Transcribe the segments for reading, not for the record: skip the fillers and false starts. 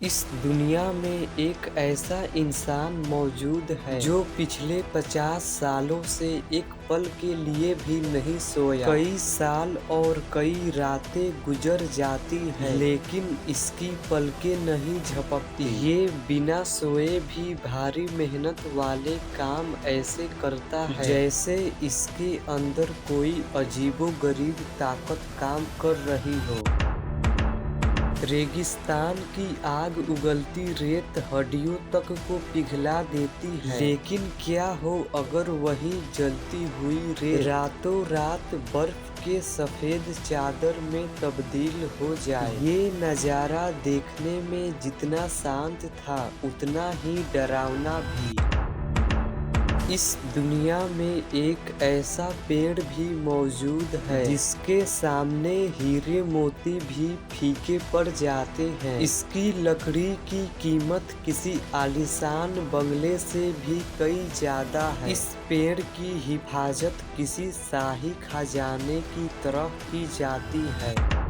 इस दुनिया में एक ऐसा इंसान मौजूद है जो पिछले 50 सालों से एक पल के लिए भी नहीं सोया। कई साल और कई रातें गुजर जाती हैं, लेकिन इसकी पलकें नहीं झपकती। ये बिना सोए भी भारी मेहनत वाले काम ऐसे करता है जैसे इसके अंदर कोई अजीबोगरीब ताकत काम कर रही हो। रेगिस्तान की आग उगलती रेत हड्डियों तक को पिघला देती है, लेकिन क्या हो अगर वही जलती हुई रेत रातों रात बर्फ के सफेद चादर में तब्दील हो जाए। ये नज़ारा देखने में जितना शांत था उतना ही डरावना भी। इस दुनिया में एक ऐसा पेड़ भी मौजूद है जिसके सामने हीरे मोती भी फीके पड़ जाते हैं। इसकी लकड़ी की कीमत किसी आलीशान बंगले से भी कई ज्यादा है। इस पेड़ की हिफाजत किसी शाही खजाने की तरह की जाती है।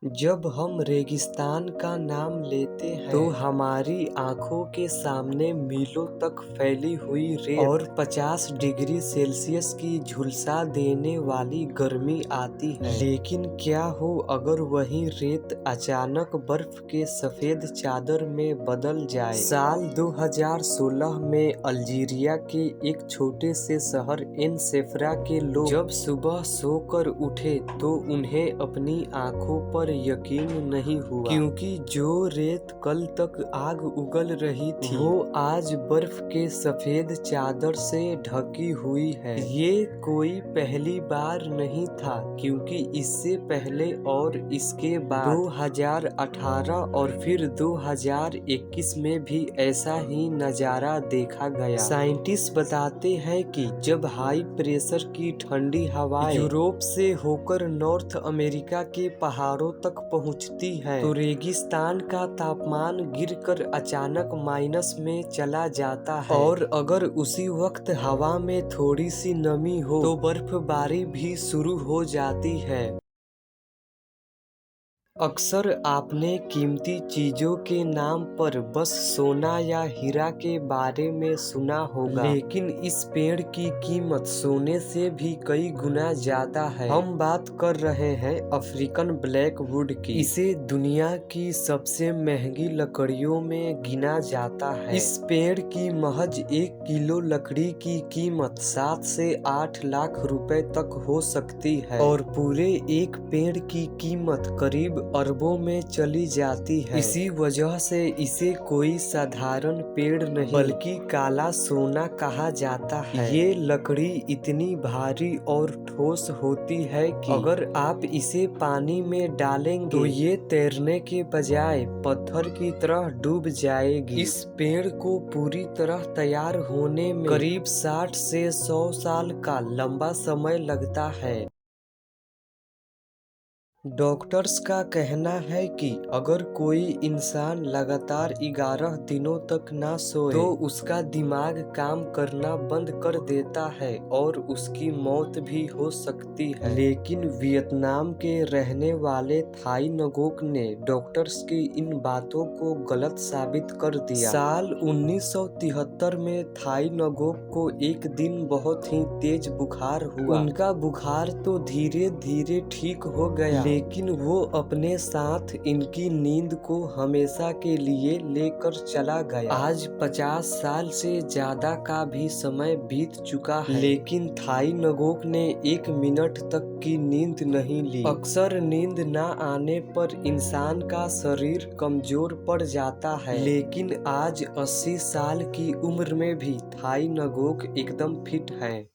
जब हम रेगिस्तान का नाम लेते हैं तो हमारी आंखों के सामने मीलों तक फैली हुई रेत और 50 डिग्री सेल्सियस की झुलसा देने वाली गर्मी आती है। लेकिन क्या हो अगर वही रेत अचानक बर्फ के सफेद चादर में बदल जाए। साल 2016 में अल्जीरिया के एक छोटे से शहर एन सेफरा के लोग जब सुबह सोकर उठे तो उन्हें अपनी आंखों पर यकीन नहीं हुआ, क्योंकि जो रेत कल तक आग उगल रही थी वो आज बर्फ के सफेद चादर से ढकी हुई है। ये कोई पहली बार नहीं था, क्योंकि इससे पहले और इसके बाद 2018 और फिर 2021 में भी ऐसा ही नजारा देखा गया। साइंटिस्ट बताते हैं कि जब हाई प्रेशर की ठंडी हवाएं यूरोप से होकर नॉर्थ अमेरिका के पहाड़ों तक पहुंचती है तो रेगिस्तान का तापमान गिरकर अचानक माइनस में चला जाता है। और अगर उसी वक्त हवा में थोड़ी सी नमी हो तो बर्फबारी भी शुरू हो जाती है। अक्सर आपने कीमती चीजों के नाम पर बस सोना या हीरा के बारे में सुना होगा, लेकिन इस पेड़ की कीमत सोने से भी कई गुना ज्यादा है। हम बात कर रहे हैं अफ्रीकन ब्लैकवुड की। इसे दुनिया की सबसे महंगी लकड़ियों में गिना जाता है। इस पेड़ की महज 1 किलो लकड़ी की कीमत 7 से 8 लाख रुपए तक हो सकती है और पूरे एक पेड़ की कीमत करीब अरबों में चली जाती है। इसी वजह से इसे कोई साधारण पेड़ नहीं बल्कि काला सोना कहा जाता है। ये लकड़ी इतनी भारी और ठोस होती है कि अगर आप इसे पानी में डालेंगे तो ये तैरने के बजाय पत्थर की तरह डूब जाएगी। इस पेड़ को पूरी तरह तैयार होने में करीब 60 से 100 साल का लंबा समय लगता है। डॉक्टर्स का कहना है कि अगर कोई इंसान लगातार 11 दिनों तक ना सोए तो उसका दिमाग काम करना बंद कर देता है और उसकी मौत भी हो सकती है। लेकिन वियतनाम के रहने वाले थाई नगोक ने डॉक्टर्स की इन बातों को गलत साबित कर दिया। साल 1973 में थाई नगोक को एक दिन बहुत ही तेज बुखार हुआ। उनका बुखार तो धीरे धीरे ठीक हो गया, लेकिन वो अपने साथ इनकी नींद को हमेशा के लिए लेकर चला गया। आज 50 साल से ज्यादा का भी समय बीत चुका है, लेकिन थाई नगोक ने 1 मिनट तक की नींद नहीं ली। अक्सर नींद न आने पर इंसान का शरीर कमजोर पड़ जाता है, लेकिन आज 80 साल की उम्र में भी थाई नगोक एकदम फिट है।